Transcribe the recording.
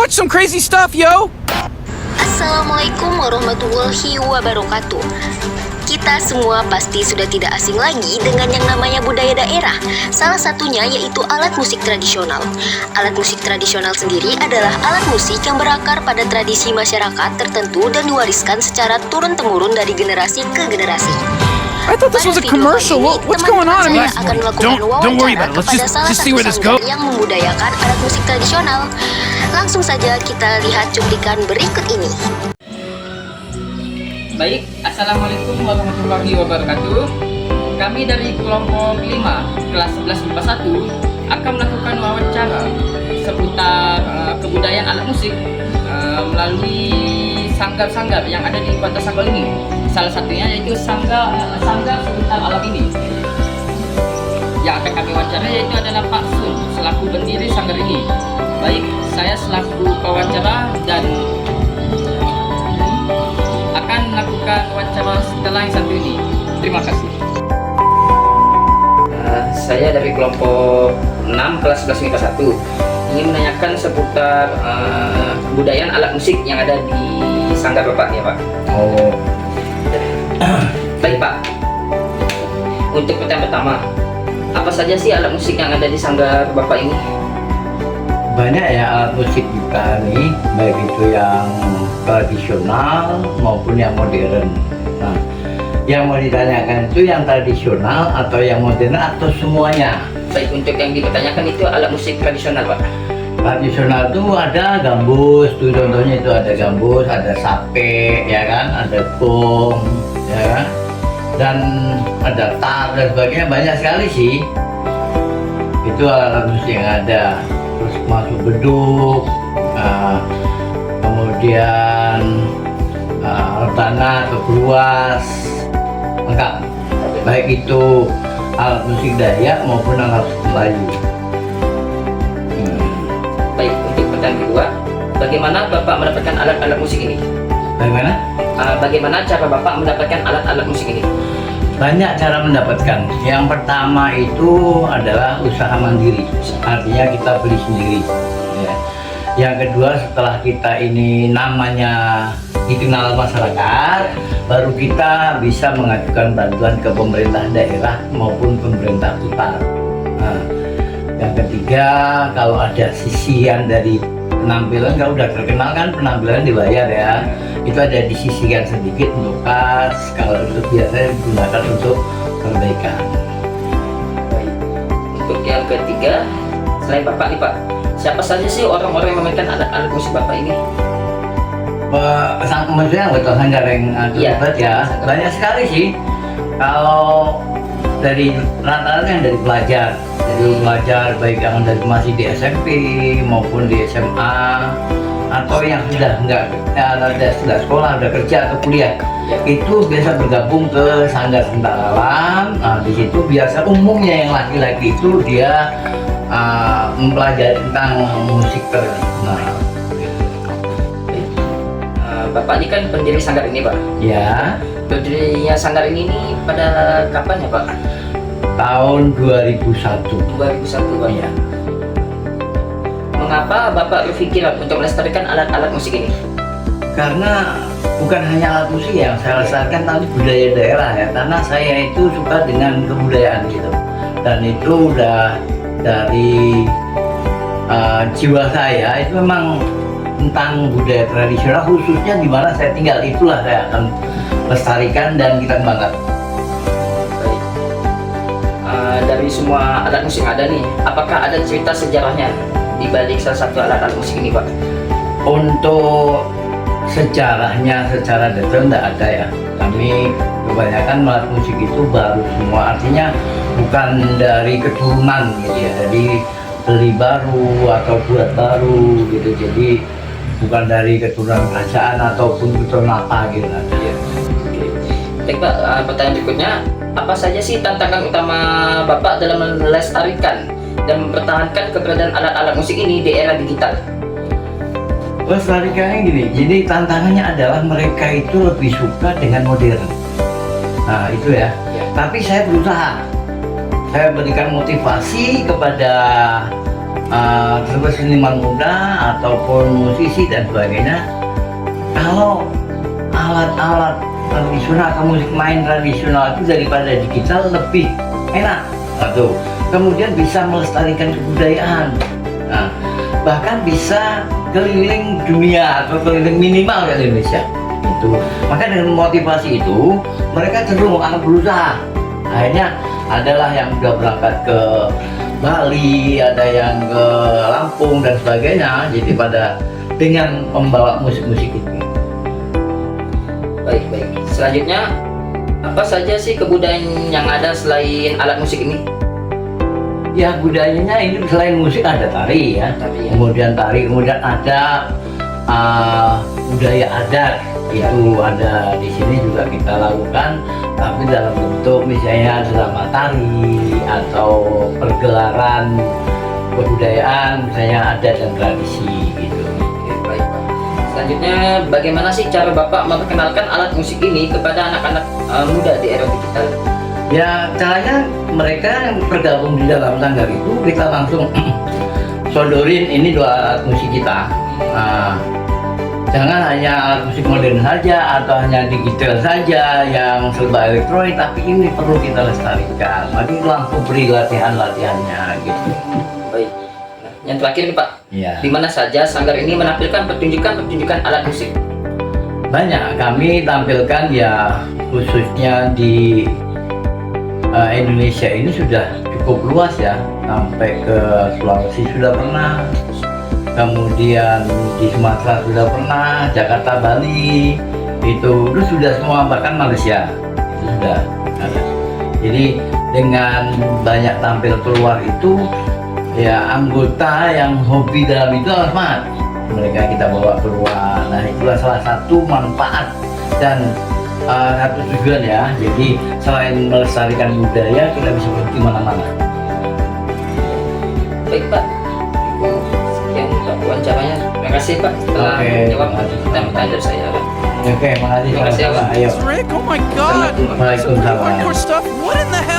watch some crazy stuff, yo! Assalamualaikum warahmatullahi wabarakatuh. Kita semua pasti sudah tidak asing lagi dengan yang namanya budaya daerah. Salah satunya yaitu alat musik tradisional. Alat musik tradisional sendiri adalah alat musik yang berakar pada tradisi masyarakat tertentu dan diwariskan secara turun-temurun dari generasi ke generasi. I thought this was a commercial. What's going on? I mean, don't worry about it. Let's just see where this goes. Yang membudayakan alat musik tradisional. Langsung saja kita lihat cuplikan berikut ini. Baik, Assalamualaikum warahmatullahi wabarakatuh. Kami dari kelompok 5, kelas 11 IPA 1 akan melakukan wawancara seputar kebudayaan alat musik melalui sanggar-sanggar yang ada di Kota Sanggau ini. Salah satunya yaitu sanggar seputar alat ini. Yang akan kami wawancara yaitu adalah Pak Sun selaku pendiri sanggar ini. Baik, saya selaku pewawancara dan akan melakukan wawancara setelah yang satu ini. Terima kasih. Saya dari kelompok 6 kelas 11 MIPA 1 ingin menanyakan seputar kebudayaan alat musik yang ada di sanggar Bapak ya Pak. Oh. Baik Pak. Untuk pertanyaan pertama, apa saja sih alat musik yang ada di sanggar Bapak ini? Banyak ya alat musik kita nih, baik itu yang tradisional maupun yang modern. Nah, yang mau ditanyakan itu yang tradisional atau yang modern atau semuanya? Baik, untuk yang dipertanyakan itu alat musik tradisional Pak. Tradisional itu ada gambus, tuh contohnya itu ada gambus, ada sape, ya kan, ada gong, ya kan, dan ada tar dan sebagainya, banyak sekali sih. Itu alat musik yang ada. Terus masuk beduk, kemudian rebana atau beruas, lengkap. Baik itu alat musik Dayak maupun alat Melayu. Baik, untuk pertanyaan kedua, bagaimana Bapak mendapatkan alat-alat musik ini? Bagaimana? Bagaimana cara Bapak mendapatkan alat-alat musik ini? Banyak cara mendapatkan. Yang pertama itu adalah usaha mandiri, artinya kita beli sendiri. Ya. Yang kedua, setelah kita ini namanya dikenal masyarakat, baru kita bisa mengajukan bantuan ke pemerintah daerah maupun pemerintah pusat. Nah, yang ketiga, kalau ada sisian dari penampilan, kalau udah terkenal kan penampilan dibayar ya, itu ada disisihkan sedikit untuk kas, kalau itu biasanya digunakan untuk perbaikan. Baik. Untuk yang ketiga, selain Bapak nih Pak, siapa saja sih orang-orang yang memainkan alat-alat musik Bapak ini? Maksudnya betul sanggar yang terlibat ya, banyak sekali sih. Kalau dari rata-rata yang dari pelajar, baik yang dari masih di SMP maupun di SMA atau yang sudah sudah sekolah, sudah kerja atau kuliah, itu biasa bergabung ke sanggar Sentara Alam. Nah, di situ biasa umumnya yang laki-laki itu dia mempelajari tentang musik tradisional. Bapak ini kan pendiri sanggar ini Pak. Ya. Berdirinya sanggar ini pada kapan ya Pak? Tahun 2001. 2001 Pak. Ya. Mengapa Bapak berpikiran untuk melestarikan alat-alat musik ini? Karena bukan hanya alat musik yang saya lestarikan, tapi budaya daerah ya. Karena saya itu suka dengan kebudayaan gitu. Dan itu udah dari jiwa saya itu memang tentang budaya tradisional, khususnya di mana saya tinggal, itulah saya akan lestarikan dan kita kembangkan. Baik. Dari semua alat musik yang ada nih, apakah ada cerita sejarahnya di balik salah satu alat-alat musik ini Pak? Untuk sejarahnya secara detail tidak ada ya. Kami kebanyakan alat musik itu baru semua, artinya bukan dari keturunan gitu ya, jadi beli baru atau buat baru gitu, jadi bukan dari keturunan kerajaan ataupun keturunan apa gitu. Ya. Oke. Baik Pak, pertanyaan berikutnya, apa saja sih tantangan utama Bapak dalam melestarikan dan mempertahankan keberadaan alat-alat musik ini di era digital? Melestarikannya gini, jadi tantangannya adalah mereka itu lebih suka dengan modern. Nah itu ya. Tapi saya berusaha, saya berikan motivasi kepada seperti seniman muda ataupun musisi dan sebagainya, kalau alat-alat tradisional atau musik main tradisional itu daripada digital lebih enak atau kemudian bisa melestarikan kebudayaan, nah, bahkan bisa keliling dunia atau keliling minimal ke Indonesia itu. Maka dengan motivasi itu mereka cenderung akan berusaha. Akhirnya adalah yang sudah berangkat ke Bali, ada yang ke Lampung dan sebagainya, jadi pada dengan membawa musik-musik itu. Baik. Selanjutnya, apa saja sih kebudayaan yang ada selain alat musik ini? Ya, budayanya ini selain musik ada tari ya, kemudian ada budaya adat itu ada di sini juga kita lakukan, tapi dalam bentuk misalnya drama tari atau pergelaran kebudayaan misalnya adat dan tradisi gitu. Oke, baik Pak. Selanjutnya, bagaimana sih cara Bapak memperkenalkan alat musik ini kepada anak-anak muda di era digital? Ya, caranya mereka yang bergabung di dalam sanggar itu kita langsung sodorin ini 2 alat musik kita. Jangan hanya alat musik modern saja atau hanya digital saja yang serba elektronik, tapi ini perlu kita lestarikan. Maka langsung beri latihannya gitu. Baik. Nah, yang terakhir nih Pak, Ya. di mana saja sanggar ini menampilkan pertunjukan alat musik? Banyak kami tampilkan ya, khususnya di Indonesia ini sudah cukup luas ya, sampai ke Sulawesi sudah pernah, kemudian di Sumatera sudah pernah, Jakarta, Bali itu sudah semua, bahkan Malaysia itu sudah ada. Jadi dengan banyak tampil keluar itu ya, anggota yang hobi dalam itu harus semangat, mereka kita bawa keluar. Nah, itulah salah satu manfaat dan satu tujuan ya. Jadi selain melestarikan budaya, kita bisa pergi mana-mana. Baik Pak, cukup sekian Pak wawancaranya. Terima kasih Pak telah Oke, menjawab terima kasih. pertanyaan dari saya. Oke, makasih. Terima kasih, sama-sama. Abang. Ayo. Rick, oh my God. Waalaikumsalam. Hardcore stuff. What in the hell?